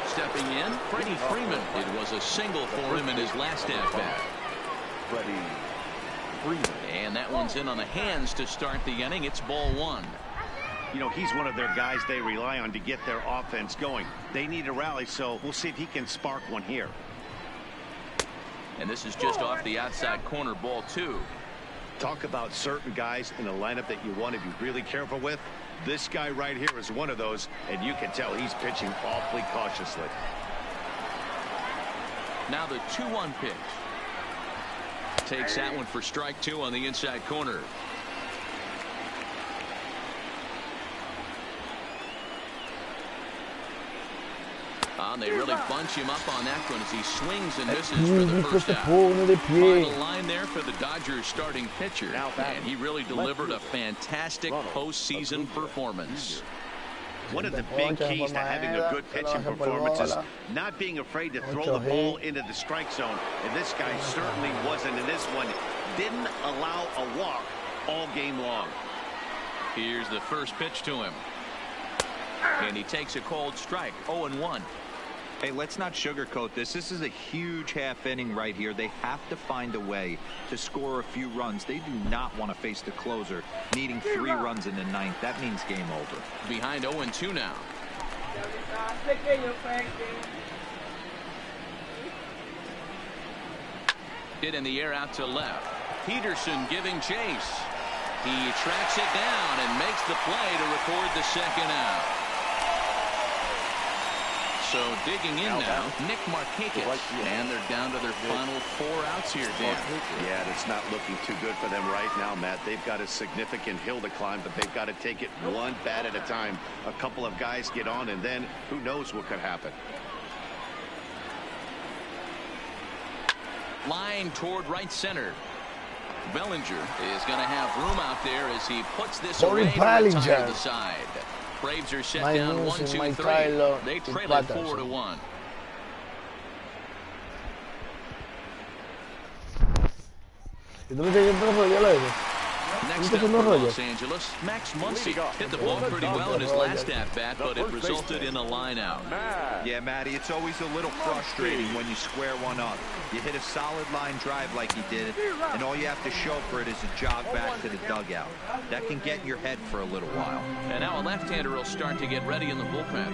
Stepping in, Freddie Freeman. It was a single for him in his last at-bat. Freddie Freeman. And that one's in on the hands to start the inning. It's ball 1. You know, he's one of their guys they rely on to get their offense going. They need a rally, so we'll see if he can spark one here. And this is just off the outside corner, ball 2. Talk about certain guys in the lineup that you want to be really careful with. This guy right here is one of those, and you can tell he's pitching awfully cautiously. Now the 2-1 pitch. Takes that one for strike 2 on the inside corner. And they really bunch him up on that one as he swings and misses for the first out. Final line there for the Dodgers starting pitcher. And he really delivered a fantastic postseason performance. One of the big keys to having a good pitching performance is not being afraid to throw the ball into the strike zone. And this guy certainly wasn't in this one. Didn't allow a walk all game long. Here's the first pitch to him. And he takes a cold strike. 0-1. Hey, let's not sugarcoat this. This is a huge half inning right here. They have to find a way to score a few runs. They do not want to face the closer, needing 3 runs in the 9th. That means game over. Behind 0-2 now. Hit in the air out to left. Peterson giving chase. He tracks it down and makes the play to record the second out. So digging in now, Nick Markakis, and they're down to their final 4 outs here, Dan. Yeah, it's not looking too good for them right now, Matt. They've got a significant hill to climb, but they've got to take it one bat at a time. A couple of guys get on, and then who knows what could happen. Line toward right center. Bellinger is going to have room out there as he puts this away to retire the side. Braves are set down 1-2-3. They trail it 4-1. Next up for Los Angeles, Max Muncy hit the ball pretty well in his last at-bat, but it resulted in a line-out. Yeah, Matty, it's always a little frustrating when you square one up. You hit a solid line drive like he did, and all you have to show for it is a jog back to the dugout. That can get in your head for a little while. And now a left-hander will start to get ready in the bullpen.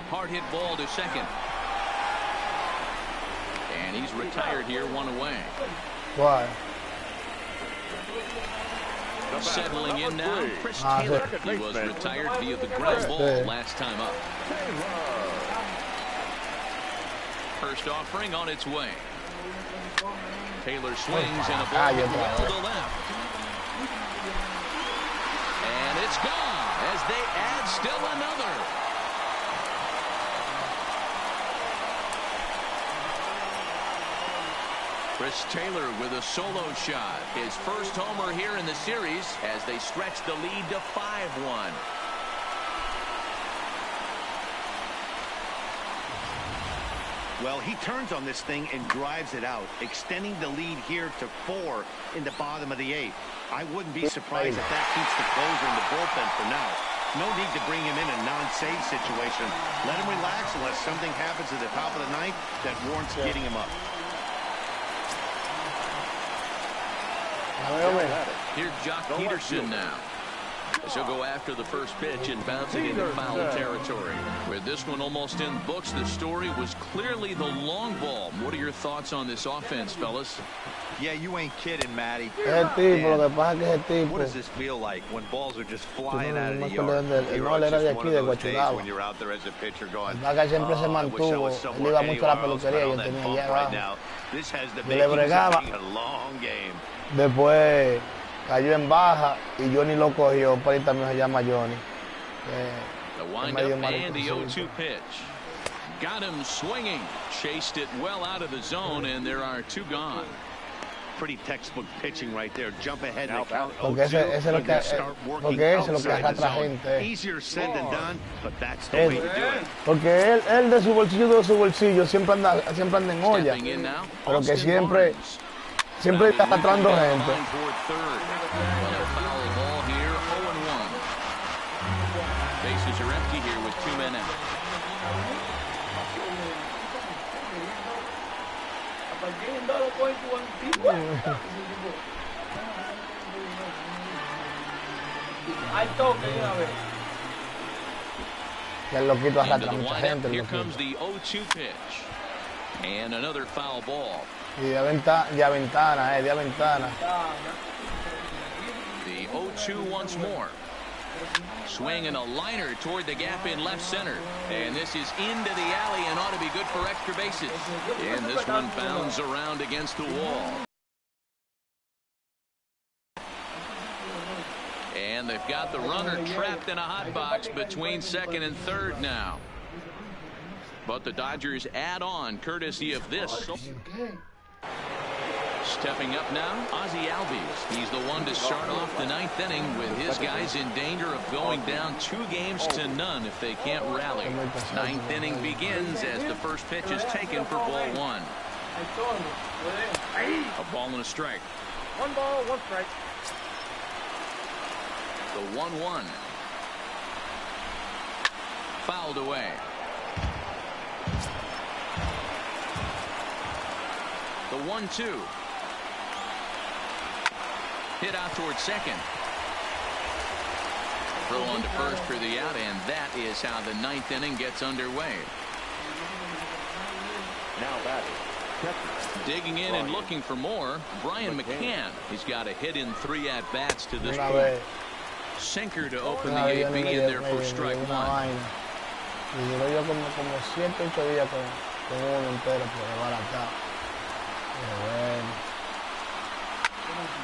Hard hit ball to second. And he's retired here, one away. Why? Settling in now, Chris Taylor. He was retired via the ground ball last time up. First offering on its way. Taylor swings and a ball well to left. And it's gone as they add still another. Chris Taylor with a solo shot. His first homer here in the series as they stretch the lead to 5-1. Well, he turns on this thing and drives it out, extending the lead here to 4 in the bottom of the 8th. I wouldn't be surprised if that keeps the closer in the bullpen for now. No need to bring him in a non-save situation. Let him relax unless something happens at the top of the 9th that warrants getting him up. Here's Jock Peterson now. She'll go after the first pitch and bounce it into foul territory. With this one almost in books, the story was clearly the long ball. What are your thoughts on this offense, fellas? Yeah, you ain't kidding, Matty. What does this feel like when balls are just flying out of the yard? When you're out there as a pitcher going, siempre se mantuvo, él iba mucho a la peluquería y yo tenía allá abajo. This has the Yo le bregaba. a long game. Después cayó en baja y Johnny lo cogió. Un parita mío se llama Johnny. The windup and the 0-2 pitch. Got him swinging. Chased it well out of the zone, and there are 2 gone. Pretty textbook pitching right there. Jump ahead and count. Porque ese es lo que arrastra gente. Easier said than done, but that's the way to do it. Porque él de su bolsillo siempre anda en olla. Pero que siempre está atrapando gente. Bases are empty here with 2 men out. El loquito arrastra mucha gente. Here comes the 0-2 pitch. And another foul ball. Y de ventana. The 0-2 once more. Swinging a liner toward the gap in left center. And this is into the alley and ought to be good for extra bases. And this one bounds around against the wall. And they've got the runner trapped in a hot box between second and third now. But the Dodgers add on courtesy of this. Stepping up now, Ozzie Albies. He's the one to start off the 9th inning with his guys in danger of going down 2-0 if they can't rally. 9th inning begins as the first pitch is taken for ball 1. A ball and a strike. 1 ball, 1 strike. The 1-1. Fouled away. The 1-2. Hit out towards second. Throw on to first for the out, and that is how the 9th inning gets underway. Now batting. Digging in and looking for more, Brian McCann. He's got a hit in 3 at-bats to this point. Sinker to open the AB, and there for strike 1.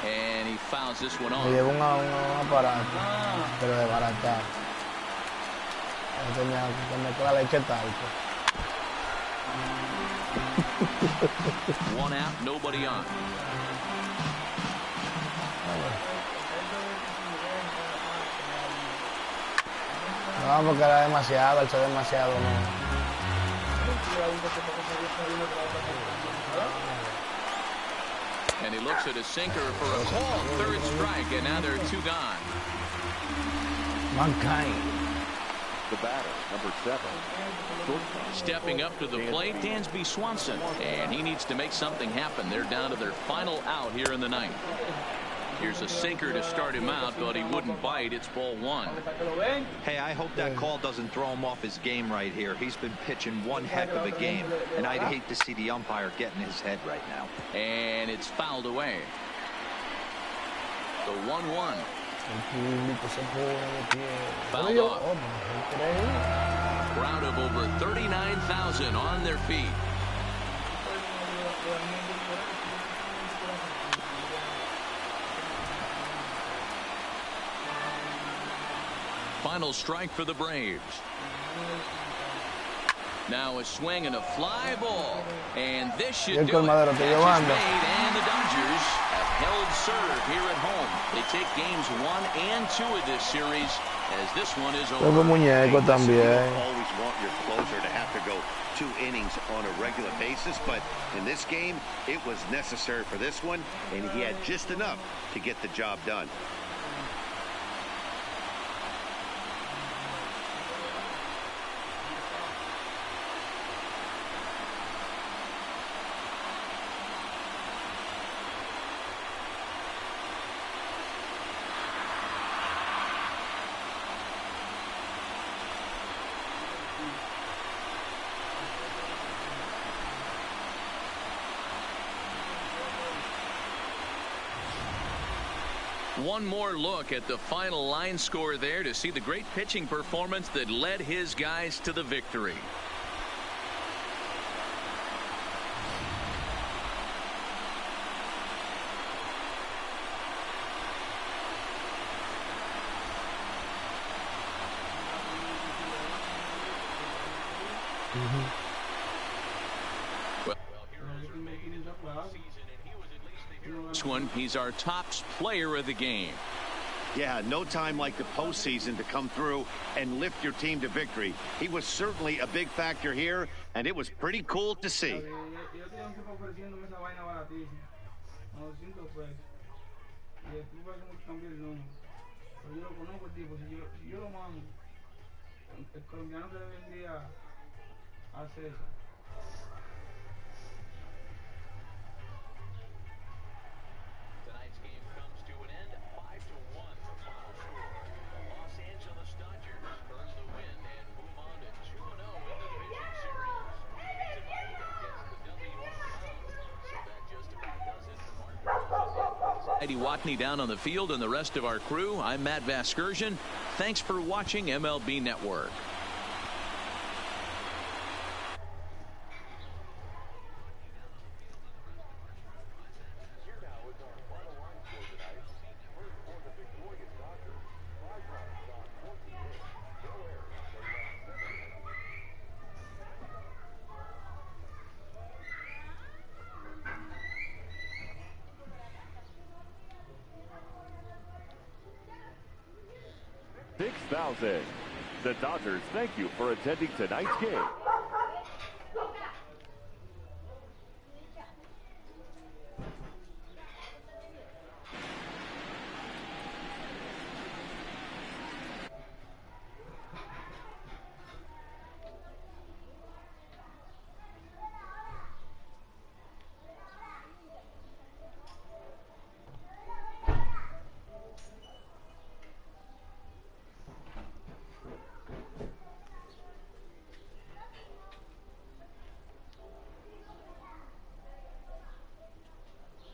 And he fouls this one off. One out, nobody on. No, porque era demasiado, él se demasiado. And he looks at a sinker for a call. Third strike, and now there are 2 gone. Mankind. The batter, number 7. Shortstop. Stepping up to the plate, Dansby Swanson. And he needs to make something happen. They're down to their final out here in the ninth. Here's a sinker to start him out, but he wouldn't bite. It's ball 1. Hey, I hope that call doesn't throw him off his game right here. He's been pitching one heck of a game, and I'd hate to see the umpire get in his head right now. And it's fouled away. The 1-1. Fouled off. Crowd of over 39,000 on their feet. Final strike for the Braves. Now a swing and a fly ball. And this should do it. Catch is made, and the Dodgers have held serve here at home. They take games 1 and 2 of this series as this one is over. You always want your closer to have to go 2 innings on a regular basis, but in this game, it was necessary for this one, and he had just enough to get the job done. One more look at the final line score there to see the great pitching performance that led his guys to the victory. One, he's our top player of the game. Yeah, no time like the postseason to come through and lift your team to victory. He was certainly a big factor here, and it was pretty cool to see. Tonight's game comes to an end, 5-1 the final score. The Los Angeles Dodgers earn the win and move on to 2-0 in the division series. Tonight against the WR Mound, so that just about does it for Mark. Eddie Watney down on the field and the rest of our crew. I'm Matt Vasgersian. Thanks for watching MLB Network. The Dodgers thank you for attending tonight's game.